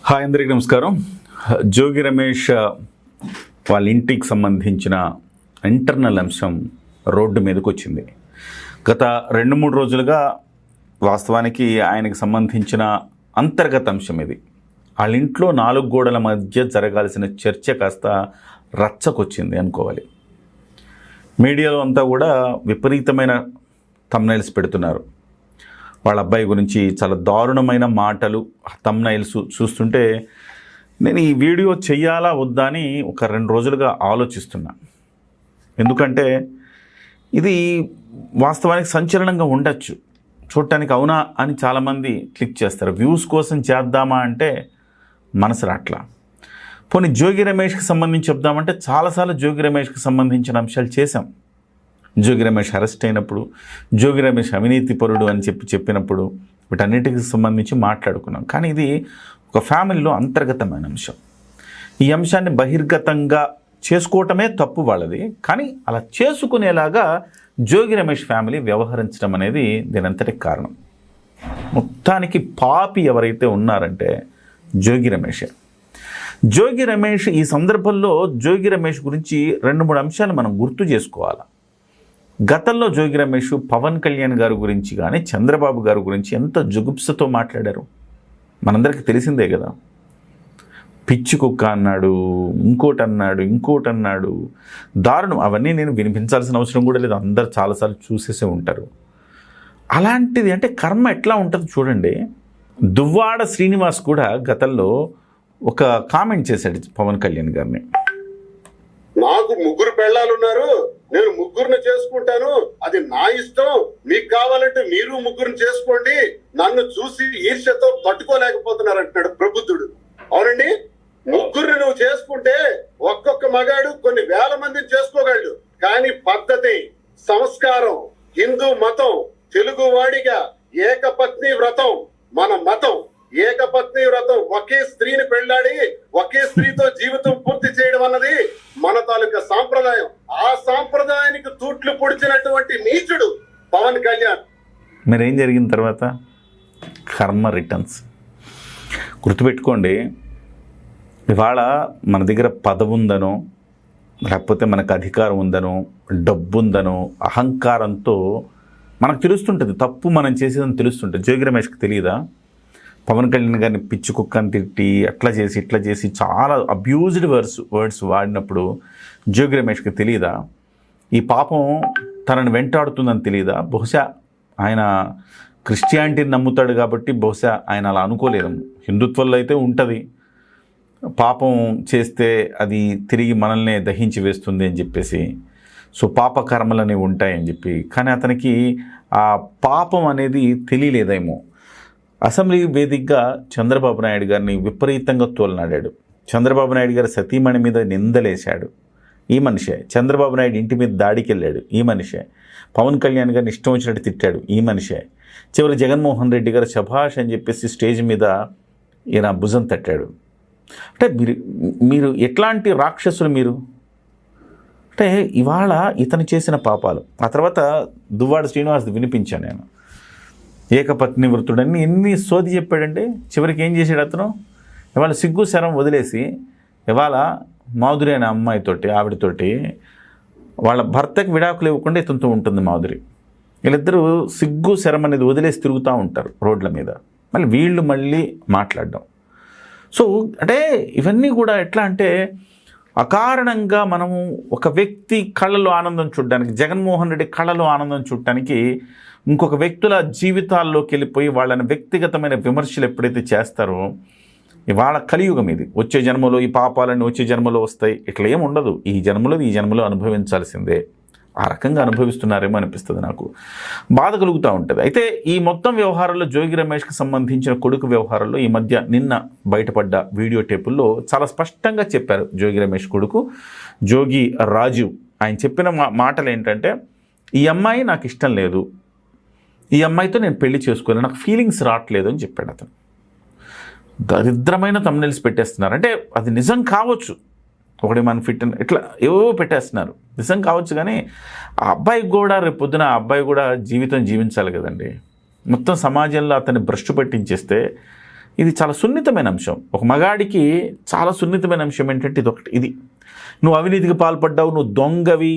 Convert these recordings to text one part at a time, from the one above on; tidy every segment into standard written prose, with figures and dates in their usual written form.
Hi అందరికీ నమస్కారం. జోగి రమేష్ వాళ్ళ ఇంటికి సంబంధించిన ఇంటర్నల్ అంశం రోడ్డు మీదకి వచ్చింది. గత 2-3 రోజులుగా వాస్తవానికి ఆయనకు సంబంధించిన అంతర్గత అంశం ఇది. వాళ్ళ ఇంట్లో 4 గోడల మధ్య జరగాల్సిన చర్చ కాస్త రచ్చకొచ్చింది అనుకోవాలి. మీడియాలో అంతా కూడా విపరీతమైన థంబ్నైల్స్ పెడుతున్నారు. వాళ్ళ అబ్బాయి గురించి చాలా దారుణమైన మాటలు థంబ్నైల్స్ చూస్తుంటే నేను ఈ వీడియో చెయ్యాలా వద్దా అని ఒక 2 రోజులుగా ఆలోచిస్తున్నా. ఎందుకంటే ఇది వాస్తవానికి సంచలనంగా ఉండొచ్చు, చూడటానికి అవునా అని చాలామంది క్లిక్ చేస్తారు. వ్యూస్ కోసం చేద్దామా అంటే మనసు రాట్లా. పోనీ జోగి రమేష్కి సంబంధించి చెప్దామంటే చాలాసార్లు జోగి రమేష్కి సంబంధించిన అంశాలు చేశాం. జోగి రమేష్ అరెస్ట్ అయినప్పుడు, జోగి రమేష్ అవినీతిపరుడు అని చెప్పినప్పుడు వీటన్నిటికి సంబంధించి మాట్లాడుకున్నాం. కానీ ఇది ఒక ఫ్యామిలీలో అంతర్గతమైన అంశం. ఈ అంశాన్ని బహిర్గతంగా చేసుకోవటమే తప్పు వాళ్ళది. కానీ అలా చేసుకునేలాగా జోగి రమేష్ ఫ్యామిలీ వ్యవహరించడం అనేది దీనంతటికి కారణం. మొత్తానికి పాపి ఎవరైతే ఉన్నారంటే జోగి రమేషే. జోగి రమేష్ ఈ సందర్భంలో జోగి రమేష్ గురించి 2-3 అంశాలు మనం గుర్తు చేసుకోవాలి. గతంలో జోగి రమేష్ పవన్ కళ్యాణ్ గారి గురించి కానీ చంద్రబాబు గారి గురించి ఎంత జుగుప్సతో మాట్లాడారు మనందరికీ తెలిసిందే కదా. పిచ్చి కుక్క అన్నాడు, ఇంకోటి అన్నాడు, దారుణం. అవన్నీ నేను వినిపించాల్సిన అవసరం కూడా లేదు, అందరు చాలాసార్లు చూసేసే ఉంటారు. అలాంటిది అంటే కర్మ ఎట్లా ఉంటుందో చూడండి. దువ్వాడ శ్రీనివాస్ కూడా గతంలో ఒక కామెంట్ చేశాడు పవన్ కళ్యాణ్ గారిని. నాకు 3 పెళ్ళాలు ఉన్నారు, నేను 3 చేసుకుంటాను, అది నా ఇష్టం, మీకు కావాలంటే మీరు 3 చేసుకోండి, నన్ను చూసి ఈర్ష్యతో తట్టుకోలేకపోతున్నారు అంటున్నాడు ప్రబుద్ధుడు. అవునండి, 3 నువ్వు చేసుకుంటే ఒక్కొక్క మగాడు కొన్ని వేల మందిని చేసుకోగలడు. కానీ పద్ధతి, సంస్కారం, హిందూ మతం, తెలుగు వాడిగా ఏకపత్ని వ్రతం మన మతం. ఏకపత్ని వ్రతం, ఒకే స్త్రీని పెళ్లాడి ఒకే స్త్రీతో జీవితం పూర్తి చేయడం అన్నది మన తాలూకా సాంప్రదాయం. ఆ సాంప్రదాయానికి తూట్లు పొడిచినటువంటి నీచుడు పవన్ కళ్యాణ్. మరేం జరిగిన తర్వాత కర్మ రిటర్న్స్. గుర్తుపెట్టుకోండి, ఇవాళ మన దగ్గర పదవి ఉందనో, లేకపోతే మనకు అధికారం ఉందనో, డబ్బు ఉందనో, అహంకారంతో మనకు తెలుస్తుంటుంది తప్పు మనం చేసేదని తెలుస్తుంటుంది. జోగి రమేష్కి తెలియదా? పవన్ కళ్యాణ్ గారిని పిచ్చి కుక్కని తిట్టి అట్లా చేసి ఇట్లా చేసి చాలా అబ్యూజ్డ్ వర్డ్స్ వాడినప్పుడు జోగి రమేష్కి తెలియదా? ఈ పాపం తనని వెంటాడుతుందని తెలియదా? బహుశా ఆయన క్రిస్టియానిటీని నమ్ముతాడు కాబట్టి బహుశా ఆయన అలా అనుకోలేదు. హిందుత్వంలో అయితే ఉంటుంది, పాపం చేస్తే అది తిరిగి మనల్నే దహించి వేస్తుంది అని చెప్పేసి, సో పాప కర్మలు ఉంటాయని చెప్పి. కానీ అతనికి ఆ పాపం అనేది తెలియలేదేమో. అసెంబ్లీ వేదికగా చంద్రబాబు నాయుడు గారిని విపరీతంగా తోలనాడాడు. చంద్రబాబు నాయుడు గారి సతీమణి మీద నిందలేశాడు, ఈ మనిషే. చంద్రబాబు నాయుడు ఇంటి మీద దాడికి వెళ్ళాడు, ఈ మనిషే. పవన్ కళ్యాణ్ గారిని ఇష్టం వచ్చినట్టు తిట్టాడు, ఈ మనిషే. చివరి జగన్మోహన్ రెడ్డి గారు శభాష్ అని చెప్పేసి స్టేజ్ మీద ఈయన భుజం తట్టాడు. అంటే మీరు ఎట్లాంటి రాక్షసులు మీరు? అంటే ఇవాళ ఇతను చేసిన పాపాలు. ఆ తర్వాత దువ్వాడ శ్రీనివాస్ వినిపించాను నేను. ఏకపత్ని వృత్తుడని ఎన్ని సోది చెప్పాడంటే చివరికి ఏం చేశాడు అతను? ఇవాళ సిగ్గు శరం వదిలేసి ఇవాళ మాధురి అనే అమ్మాయితోటి, ఆవిడతోటి వాళ్ళ భర్తకి విడాకులు ఇవ్వకుండా ఇతనితో ఉంటుంది మాధురి. వీళ్ళిద్దరూ సిగ్గు శరం అనేది వదిలేసి తిరుగుతూ ఉంటారు రోడ్ల మీద. వీళ్ళు మళ్ళీ మాట్లాడడం. సో అంటే ఇవన్నీ కూడా ఎట్లా అంటే అకారణంగా మనము ఒక వ్యక్తి కళ్ళలో ఆనందం చూడడానికి, జగన్మోహన్ రెడ్డి కళ్ళలో ఆనందం చూడటానికి ఇంకొక వ్యక్తుల జీవితాల్లోకి వెళ్ళిపోయి వాళ్ళని వ్యక్తిగతమైన విమర్శలు ఎప్పుడైతే చేస్తారో, ఇవాళ కలియుగం ఇది. వచ్చే జన్మలో ఈ పాపాలన్నీ వచ్చే జన్మలో వస్తాయి, ఇట్లా ఏమి ఉండదు. ఈ జన్మలో అనుభవించాల్సిందే. ఆ రకంగా అనుభవిస్తున్నారేమో అనిపిస్తుంది నాకు, బాధ కలుగుతూ ఉంటుంది. అయితే ఈ మొత్తం వ్యవహారంలో జోగి రమేష్కి సంబంధించిన కొడుకు వ్యవహారంలో ఈ మధ్య నిన్న బయటపడ్డ వీడియో టేపుల్లో చాలా స్పష్టంగా చెప్పారు జోగి రమేష్ కొడుకు జోగి రాజు. ఆయన చెప్పిన మాటలు ఏంటంటే, ఈ అమ్మాయి నాకు ఇష్టం లేదు, ఈ అమ్మాయితో నేను పెళ్లి చేసుకోలేను, నాకు ఫీలింగ్స్ రావట్లేదు అని చెప్పాడు అతను. దరిద్రమైన థంబ్నైల్స్ పెట్టేస్తున్నారు. అంటే అది నిజం కావచ్చు, ఒకటి మన ఫిట్ ఇట్లా ఏవో పెట్టేస్తున్నారు, నిజం కావచ్చు. కానీ ఆ అబ్బాయికి కూడా రేపు పొద్దున ఆ అబ్బాయి కూడా జీవితం జీవించాలి కదండి. మొత్తం సమాజంలో అతన్ని భ్రష్టు పట్టించేస్తే ఇది చాలా సున్నితమైన అంశం. ఒక మగాడికి చాలా సున్నితమైన అంశం ఏంటంటే ఇది నువ్వు అవినీతికి పాల్పడ్డావు, నువ్వు దొంగవి,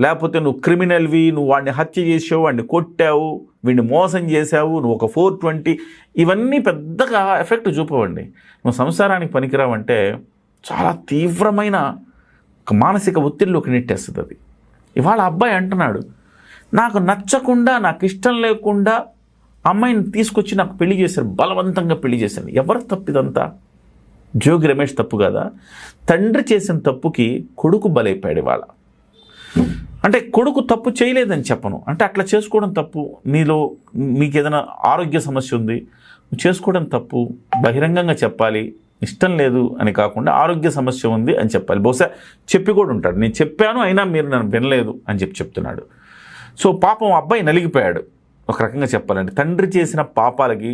లేకపోతే నువ్వు క్రిమినల్వి, నువ్వు వాడిని హత్య చేసావు, వాడిని కొట్టావు, వీడిని మోసం చేసావు, నువ్వు ఒక 420, ఇవన్నీ పెద్దగా ఎఫెక్ట్ చూపవండి. నువ్వు సంసారానికి పనికిరావంటే చాలా తీవ్రమైన ఒక మానసిక ఒత్తిడిలోకి నెట్టేస్తుంది అది. ఇవాళ అబ్బాయి అంటున్నాడు, నాకు నచ్చకుండా, నాకు ఇష్టం లేకుండా అమ్మాయిని తీసుకొచ్చి నాకు పెళ్లి చేశారు, బలవంతంగా పెళ్లి చేశారు. ఎవరు తప్పు ఇదంతా? జోగి రమేష్ తప్పు కదా. తండ్రి చేసిన తప్పుకి కొడుకు బలైపోయాడు ఇవాళ. అంటే కొడుకు తప్పు చేయలేదని చెప్పను, అంటే అట్లా చేసుకోవడం తప్పు. మీకు ఏదైనా ఆరోగ్య సమస్య ఉంది, చేసుకోవడం తప్పు, బహిరంగంగా చెప్పాలి. ఇష్టం లేదు అని కాకుండా ఆరోగ్య సమస్య ఉంది అని చెప్పాలి. బహుశా చెప్పి కూడా ఉంటాడు, నేను చెప్పాను అయినా మీరు నన్ను వినలేదు అని చెప్తున్నాడు. సో పాపం అబ్బాయి నలిగిపోయాడు ఒక రకంగా చెప్పాలంటే. తండ్రి చేసిన పాపాలకి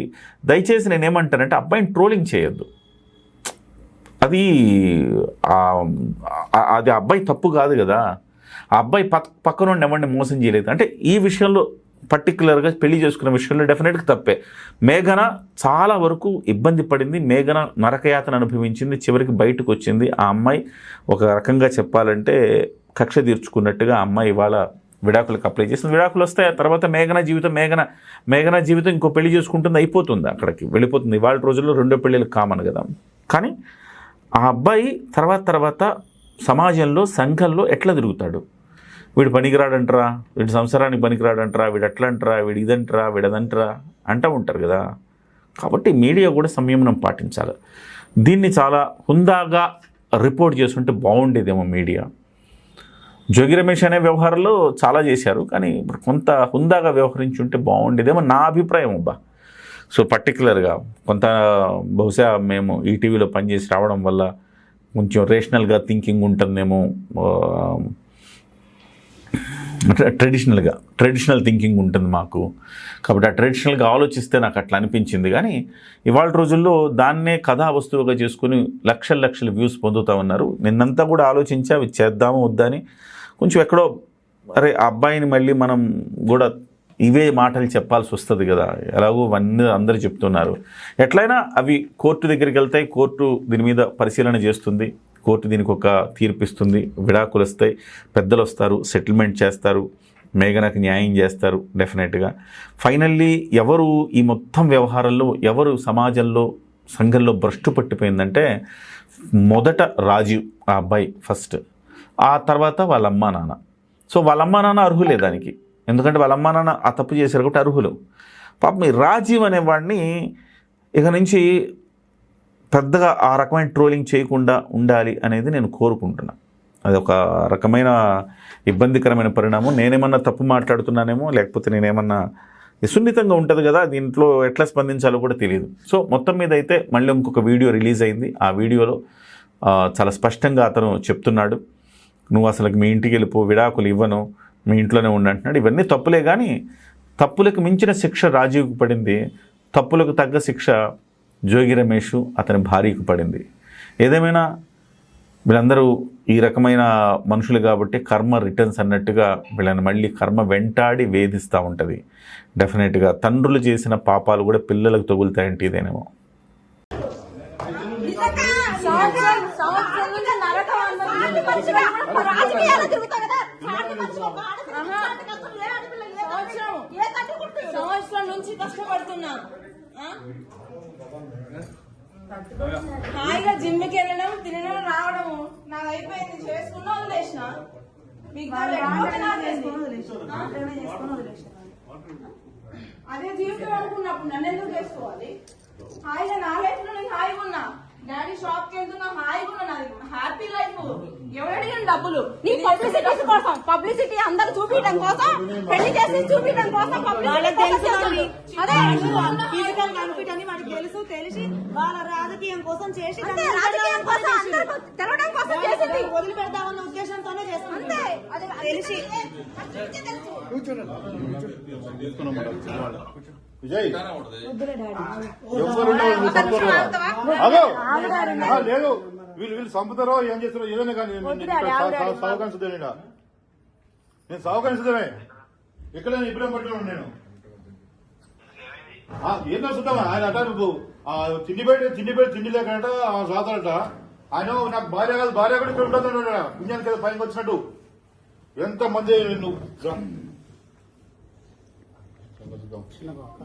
దయచేసి నేనేమంటానంటే అబ్బాయిని ట్రోలింగ్ చేయొద్దు. అది అబ్బాయి తప్పు కాదు కదా. ఆ అబ్బాయి పక్కన ఎవరిని మోసం చేయలేదు అంటే ఈ విషయంలో పర్టికులర్గా పెళ్లి చేసుకున్న విషయంలో డెఫినెట్గా తప్పే. మేఘన చాలా వరకు ఇబ్బంది పడింది, మేఘన నరకయాతన అనుభవించింది, చివరికి బయటకు వచ్చింది. ఆ అమ్మాయి ఒక రకంగా చెప్పాలంటే కక్ష తీర్చుకున్నట్టుగా ఆ అమ్మాయి ఇవాళ విడాకులకు అప్లై చేసింది. విడాకులు వస్తాయి, ఆ తర్వాత మేఘన జీవితం ఇంకో పెళ్లి చేసుకుంటుంది, అయిపోతుంది, అక్కడికి వెళ్ళిపోతుంది. ఇవాళ రోజుల్లో 2 పెళ్ళిళ్ళు కామన్ కదా. కానీ ఆ అబ్బాయి తర్వాత సమాజంలో సంఘంలో ఎట్లా తిరుగుతాడు? వీడు పనికిరాడంటరా, వీడి సంసారానికి పనికిరాడంటరా, వీడు అట్లా అంటరా, వీడు ఇదంటరా, వీడదంటరా అంటూ ఉంటారు కదా. కాబట్టి మీడియా కూడా సంయమనం పాటించాలి. దీన్ని చాలా హుందాగా రిపోర్ట్ చేస్తుంటే బాగుండేదేమో మీడియా. జోగి రమేష్ అనే వ్యవహారంలో చాలా చేశారు, కానీ ఇప్పుడు కొంత హుందాగా వ్యవహరించుంటే బాగుండేదేమో నా అభిప్రాయం అబ్బా. సో పర్టికులర్గా కొంత బహుశా మేము ఈటీవీలో పనిచేసి రావడం వల్ల కొంచెం రేషనల్గా థింకింగ్ ఉంటుందేమో, ట్రెడిషనల్ థింకింగ్ ఉంటుంది మాకు. కాబట్టి ఆ ట్రెడిషనల్గా ఆలోచిస్తే నాకు అట్లా అనిపించింది. కానీ ఇవాళ రోజుల్లో దాన్నే కథా వస్తువుగా చేసుకుని లక్షల వ్యూస్ పొందుతూ ఉన్నారు. నిన్నంతా కూడా ఆలోచించి అవి చేద్దాము వద్దని కొంచెం ఎక్కడో అరే ఆ అబ్బాయిని మళ్ళీ మనం కూడా ఇవే మాటలు చెప్పాల్సి వస్తుంది కదా. ఎలాగో అవన్నీ అందరూ చెప్తున్నారు. ఎట్లయినా అవి కోర్టు దగ్గరికి వెళ్తాయి, కోర్టు దీని మీద పరిశీలన చేస్తుంది, కోర్టు దీనికి ఒక తీర్పు ఇస్తుంది, విడాకులు వస్తాయి, పెద్దలు వస్తారు, సెటిల్మెంట్ చేస్తారు, మేఘనకు న్యాయం చేస్తారు డెఫినెట్గా. ఫైనల్లీ ఎవరు ఈ మొత్తం వ్యవహారంలో ఎవరు సమాజంలో సంఘంలో భ్రష్టు పట్టిపోయిందంటే మొదట రాజీవ్, ఆ అబ్బాయి ఫస్ట్, ఆ తర్వాత వాళ్ళ అమ్మా నాన్న. సో వాళ్ళ అమ్మా నాన్న అర్హులే దానికి, ఎందుకంటే వాళ్ళ అమ్మా నాన్న ఆ తప్పు చేశారు కాబట్టి అర్హులు. పాపం ఈ రాజీవ్ అనేవాడిని ఇక నుంచి పెద్దగా ఆ రకమైన ట్రోలింగ్ చేయకుండా ఉండాలి అనేది నేను కోరుకుంటున్నా. అది ఒక రకమైన ఇబ్బందికరమైన పరిణామం. నేనేమన్నా తప్పు మాట్లాడుతున్నానేమో, లేకపోతే నేనేమన్నా సున్నితంగా ఉంటుంది కదా, దీంట్లో ఎట్లా స్పందించాలో కూడా తెలియదు. సో మొత్తం మీద అయితే మళ్ళీ ఇంకొక వీడియో రిలీజ్ అయింది. ఆ వీడియోలో చాలా స్పష్టంగా అతను చెప్తున్నాడు, నువ్వు అసలు మీ ఇంటికి వెళ్ళిపో, విడాకులు ఇవ్వను, మీ ఇంట్లోనే ఉండంటున్నాడు. ఇవన్నీ తప్పులే, కానీ తప్పులకు మించిన శిక్ష రాజీవ్కి పడింది, తప్పులకు తగ్గ శిక్ష జోగి రమేష్ అతని భార్యకు పడింది. ఏదేమైనా వీళ్ళందరూ ఈ రకమైన మనుషులు కాబట్టి కర్మ రిటర్న్స్ అన్నట్టుగా వీళ్ళని మళ్ళీ కర్మ వెంటాడి వేధిస్తూ ఉంటుంది. డెఫినెట్గా తండ్రులు చేసిన పాపాలు కూడా పిల్లలకు తగులుతాయంటే ఇదేనేమో. సంవత్సరం నుంచి కష్టపడుతున్నా, హాయిగా జిమ్కి వెళ్ళడం, తినడం, రావడము నాకు అయిపోయింది. చేసుకున్నా వదిలేసిన, అదే జీవితం అనుకున్నప్పుడు నన్ను ఎందుకు చేసుకోవాలి? హాయిగా నా లైఫ్ లో నేను హాయిగా ఉన్నా, డాడీ షాప్ కి వెళ్తున్నా, హాయిగా ఉన్నా, నాది హ్యాపీ లైఫ్. ఎవరడిగిన డబ్బులు నీ పబ్లిసిటీ కోసం, పబ్లిసిటీ అందరూ చూపించడం కోసం, పెళ్లి చేసి చూపించడం కోసం, అదే ఫిజికల్ బెనిఫిట్ అని మనకి తెలిసి వాళ్ళ రాజకీయం కోసం చేసి, రాజకీయం కోసం తెలవడం కోసం చేసింది, వదిలిపెడతామన్న ఉద్దేశంతోనే చేస్తుంది. అంతే, అది తెలిసి లేదు. వీళ్ళు చంపుతారో ఏం చేస్తారో ఏదైనా కానీ సావకాని సిద్ధమేనా? నేను సావకాని సిద్ధమే, ఎక్కడైనా ఇబ్బంది పడుతున్నాను నేను. ఏందో చూద్దామా ఆయన అట నువ్వు తిండి లేకట సాతాడట ఆయన నాకు భార్య కాదు భార్య కూడా ఇక్కడ ఉంటుంది పుణ్యానికి కదా పైకి వచ్చినట్టు ఎంత మంది నువ్వు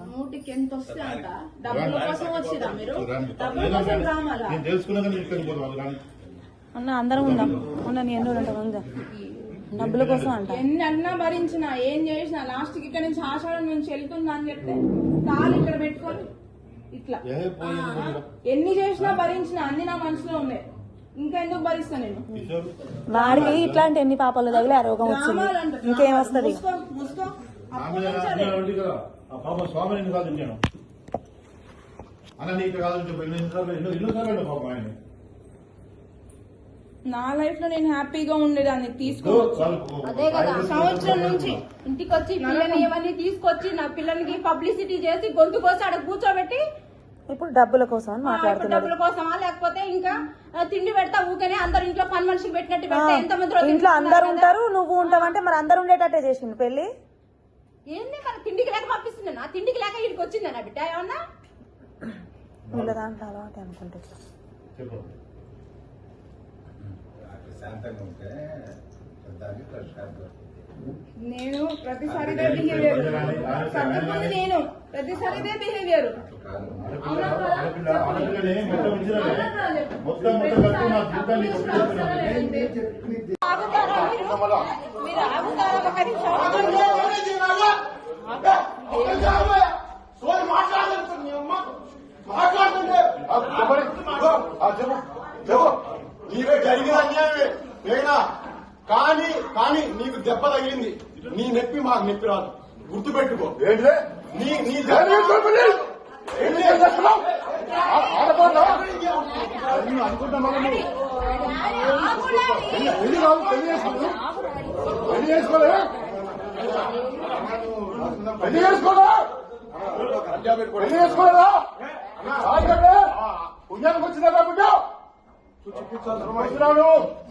నూటికి ఎంత వస్తే అంట డబ్బుల కోసం వచ్చిరా మీరు డబ్బుల కోసం రామాలా నేను తెలుసుకున్నాక నేను ఇక్కడికి పోతాను రాని అన్న అందరం ఉందాం ఉన్న నీ ఎన్నో ఉంటాం ఉందా డబ్బుల కోసం అంట ఎన్ని అన్నా భరించినా ఏం చేసినా లాస్ట్ కి ఇక్కడ నుంచి ఆషాఢం నుంచి వెళ్తున్నా అని చెప్తే కాలు ఇక్కడ పెట్టుకొని ఇట్లా ఎన్ని చేసినా భరించినా అన్ని నా మనసులో ఉన్నాయి ఇంకా ఎందుకు భరిస్తా నేను వాడికి ఇట్లాంటి ఎన్ని పాపాలు తగిలే ఆ రోగం వచ్చింది రామాలంట ఇంకేం వస్తుంది ముసుకో ఆ పాప స్వామిని కాదు నేను అన్న నీకు కాదని చెప్పి ఎన్నో సార్లు పాపం ఆయన నా లైఫ్ లో నేను హ్యాపీగా ఉండేదాన్ని తీసుకోవచ్చు అదే కదా సంవత్సరం నుంచి ఇంటికి వచ్చి పిల్లని ఇవన్నీ తీసుకొచ్చి నా పిల్లలకి పబ్లిసిటీ చేసి గొంతు కోసి అక్కడ కూర్చోబెట్టి ఇప్పుడు డబ్బుల కోసం అని ఇప్పుడు మాట్లాడుతున్నాడు డబ్బుల కోసమా లేకపోతే ఇంకా తిండి పెడతా ఊకనే అందరు ఇంట్లో పని మనుషులు పెట్టినట్టు పెడతా ఎంతమంది ఇంట్లో అందరు ఉంటారు నువ్వు ఉంటావంటే మరి అందరు ఉండేటట్టే చేసిండు పెళ్లి ఏంది మరి తిండికి లేక పంపిస్తుంది నా తిండికి లేక ఇక్కడికి వచ్చింది నా బిడ్డ ఏమన్నా వీళ్ళ దాంట్లో అలవాటు అనుకుంటే చెప్పు నేను ప్రతిసారి ఇదే బిహేవియర్ సర్దుకుంది నేను ప్రతిసారి ఇదే బిహేవియర్ ఆగుతారా మీరు ఆగుతారా ఒక నిమిషం నీవే జరిగిన అన్యాయమే వేగనా కానీ కానీ నీకు దెబ్బ తగిలింది నీ నొప్పి మాకు నొప్పి రాదు గుర్తుపెట్టుకో ఏంటిదే నీ నీ అనుకుంటా పెళ్లి కాదు పెళ్లి చేసుకోలే పెళ్లి చేసుకోలేదా పుణ్యానికి వచ్చిందా బిడ్డ చూపించాను